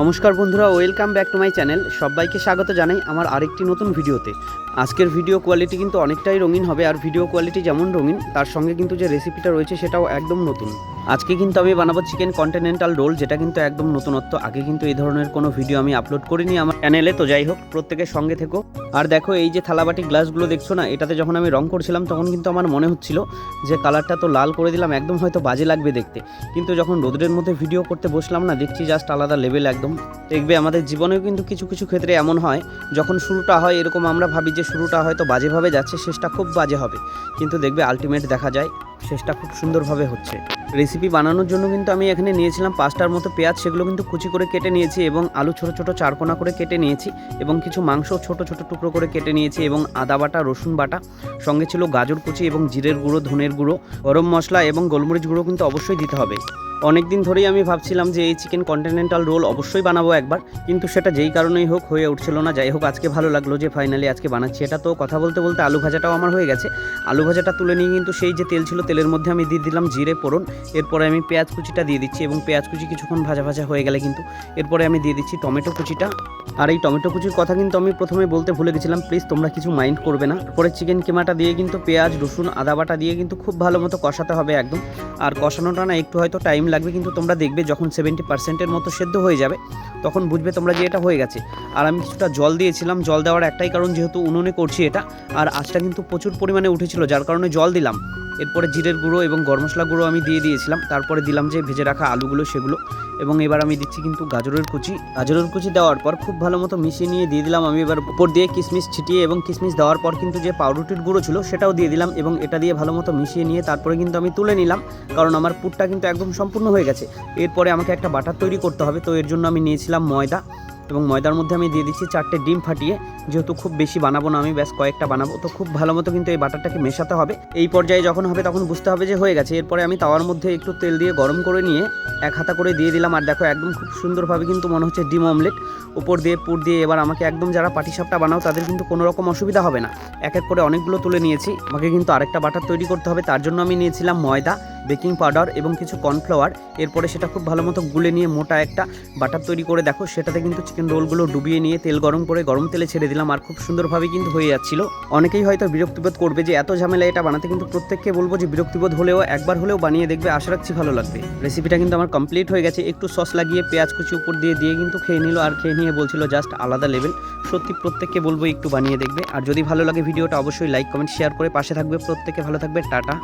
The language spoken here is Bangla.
নমস্কার বন্ধুরা, welcome back to my channel. সবাইকে স্বাগত জানাই আমার আরেকটি নতুন ভিডিওতে। আজকের ভিডিও কোয়ালিটি কিন্তু অনেকটাই রঙিন হবে, আর ভিডিও কোয়ালিটি যেমন রঙিন তার সঙ্গে কিন্তু যে রেসিপিটা রয়েছে সেটাও একদম নতুন। আজকে কিন্তু আমি বানাবো চিকেন কন্টিনেন্টাল রোল, যেটা কিন্তু একদম নতুনত্ব। আগে কিন্তু এই ধরনের কোনো ভিডিও আমি আপলোড করিনি আমার চ্যানেলে। তো যাই হোক, প্রত্যেকের সঙ্গে থেকো। আর দেখো, এই যে থালাবাটি গ্লাসগুলো দেখছো না, এটাতে যখন আমি রং করছিলাম তখন কিন্তু আমার মনে হচ্ছিল যে কালারটা তো লাল করে দিলাম, একদম হয়তো বাজে লাগবে দেখতে। কিন্তু যখন রোদের মধ্যে ভিডিও করতে বসলাম না, দেখছি জাস্ট আলাদা লেভেল একদম। দেখবে আমাদের জীবনেও কিন্তু কিছু কিছু ক্ষেত্রে এমন হয়, যখন শুরুটা হয় এরকম আমরা ভাবি যে শুরুটা হয়তো বাজেভাবে যাচ্ছে, শেষটা খুব বাজে হবে, কিন্তু দেখবে আলটিমেট দেখা যায় শেষটা খুব সুন্দরভাবে হচ্ছে। রেসিপি বানানোর জন্য কিন্তু আমি এখানে নিয়েছিলাম 5টার মতো পেঁয়াজ, সেগুলো কিন্তু কুচি করে কেটে নিয়েছি, এবং আলু ছোট ছোট চারকোনা করে কেটে নিয়েছি, এবং কিছু মাংস ছোট ছোট টুকরো করে কেটে নিয়েছি, এবং আদা বাটা, রসুন বাটা, সঙ্গে ছিল গাজর কুচি এবং জিরের গুঁড়ো, ধনের গুঁড়ো, গরম মশলা এবং গোলমরিচ গুঁড়ো কিন্তু অবশ্যই দিতে হবে। অনেক দিন ধরেই আমি ভাবছিলাম যে এই চিকেন কন্টিনেন্টাল রোল অবশ্যই বানাবো একবার, কিন্তু সেটা যেই কারণেই হোক হয়ে উঠছিল না। যাই হোক, আজকে ভালো লাগলো যে ফাইনালি আজকে বানাচ্ছি এটা। তো কথা বলতে বলতে আলু ভাজাটাও আমার হয়ে গেছে। আলু ভাজাটা তুলে নিয়ে কিন্তু সেই যে তেল ছিল, তেলের মধ্যে আমি দিয়ে দিলাম জিরে ফোড়ন। এরপরে আমি পেঁয়াজ কুচিটা দিয়ে দিচ্ছি, এবং পেঁয়াজ কুচি কিছুক্ষণ ভাজা ভাজা হয়ে গেলে কিন্তু এরপরে আমি দিয়ে দিচ্ছি টমেটো কুচিটা। আর এই টমেটো কুচির কথা কিন্তু আমি প্রথমে বলতে ভুলে গেছিলাম, প্লিজ তোমরা কিছু মাইন্ড করবে না। পরে চিকেন কিমাটা দিয়ে কিন্তু পেঁয়াজ, রসুন, আদা বাটা দিয়ে কিন্তু খুব ভালো মতো কষাতে হবে একদম। আর কষানোটা না একটু হয়তো টাইম লাগবে, কিন্তু তোমরা দেখবে যখন 70%-এর মতো সেদ্ধ হয়ে যাবে তখন বুঝবে তোমরা যে এটা হয়ে গেছে। আর আমি কিছুটা জল দিয়েছিলাম, জল দেওয়ার একটাই কারণ, যেহেতু উনুনে করছি এটা, আর আঁচটা কিন্তু প্রচুর পরিমাণে উঠেছিল, যার কারণে জল দিলাম। এরপরে জিরের গুঁড়ো এবং গরম মশলা গুঁড়ো আমি দিয়ে দিয়েছিলাম, তারপরে দিলাম যে ভেজে রাখা আলুগুলো সেগুলো, এবং এবার আমি দিচ্ছি কিন্তু গাজরের কুচি দেওয়ার পর খুব ভালো মতো মিশিয়ে নিয়ে দিয়ে দিলাম আমি এবার উপর দিয়ে কিশমিশ ছিটিয়ে, এবং কিশমিশ দেওয়ার পর কিন্তু যে পাউরুটির গুঁড়ো ছিল সেটাও দিয়ে দিলাম, এবং এটা দিয়ে ভালো মতো মিশিয়ে নিয়ে তারপরে কিন্তু আমি তুলে নিলাম, কারণ আমার পুরটা কিন্তু একদম সম্পূর্ণ হয়ে গেছে। এরপরে আমাকে একটা বাটার তৈরি করতে হবে, তো এর জন্য আমি নিয়েছিলাম ময়দা, এবং ময়দার মধ্যে আমি দিয়ে দিচ্ছি 4টে ডিম ফাটিয়ে। যেহেতু খুব বেশি বানাবো না আমি, ব্যাস কয়েকটা বানাবো, তো খুব ভালো মতো কিন্তু এই বাটারটাকে মেশাতে হবে। এই পর্যায়ে যখন হবে তখন বুঝতে হবে যে হয়ে গেছে। এরপরে আমি তাওয়ার মধ্যে একটু তেল দিয়ে গরম করে নিয়ে এক হাতা করে দিয়ে দিলাম, আর দেখো একদম খুব সুন্দরভাবে কিন্তু মনে হচ্ছে ডিম অমলেট উপর দিয়ে পুর দিয়ে। এবার আমাকে একদম যারা পাটিসাপটা বানাও তাদের কিন্তু কোনো রকম অসুবিধা হবে না। এক এক করে অনেকগুলো তুলে নিয়েছি, আমাকে কিন্তু আরেকটা বাটার তৈরি করতে হবে। তার জন্য আমি নিয়েছিলাম ময়দা, বেকিং পাউডার এবং কিছু কর্নফ্লাওয়ার। এরপরে সেটা খুব ভালো মতো গুলে নিয়ে মোটা একটা বাটার তৈরি করে দেখো সেটাতে কিন্তু চিকেন রোলগুলো ডুবিয়ে নিয়ে তেল গরম করে গরম তেলে ছেড়ে দিলাম, আর খুব সুন্দরভাবে কিন্তু হয়ে যাচ্ছিল। অনেকেই হয়তো বিরক্তিবোধ করবে যে এত ঝামেলা এটা বানাতে, কিন্তু প্রত্যেককে বলবো যে বিরক্তিবোধ হলেও একবার হলেও বানিয়ে দেখবে, আশা রাখছি ভালো লাগবে। রেসিপিটা কিন্তু আমার কমপ্লিট হয়ে গেছে। একটু সস লাগিয়ে পেঁয়াজ কুচি উপর দিয়ে কিন্তু খেয়ে নিল, আর খেয়ে নিয়ে বলছিল জাস্ট আলাদা লেভেল। সত্যি প্রত্যেককে বলবো একটু বানিয়ে দেখবে, আর যদি ভালো লাগে ভিডিওটা অবশ্যই লাইক কমেন্ট শেয়ার করে পাশে থাকবে। প্রত্যেকে ভালো থাকবে, টাটা।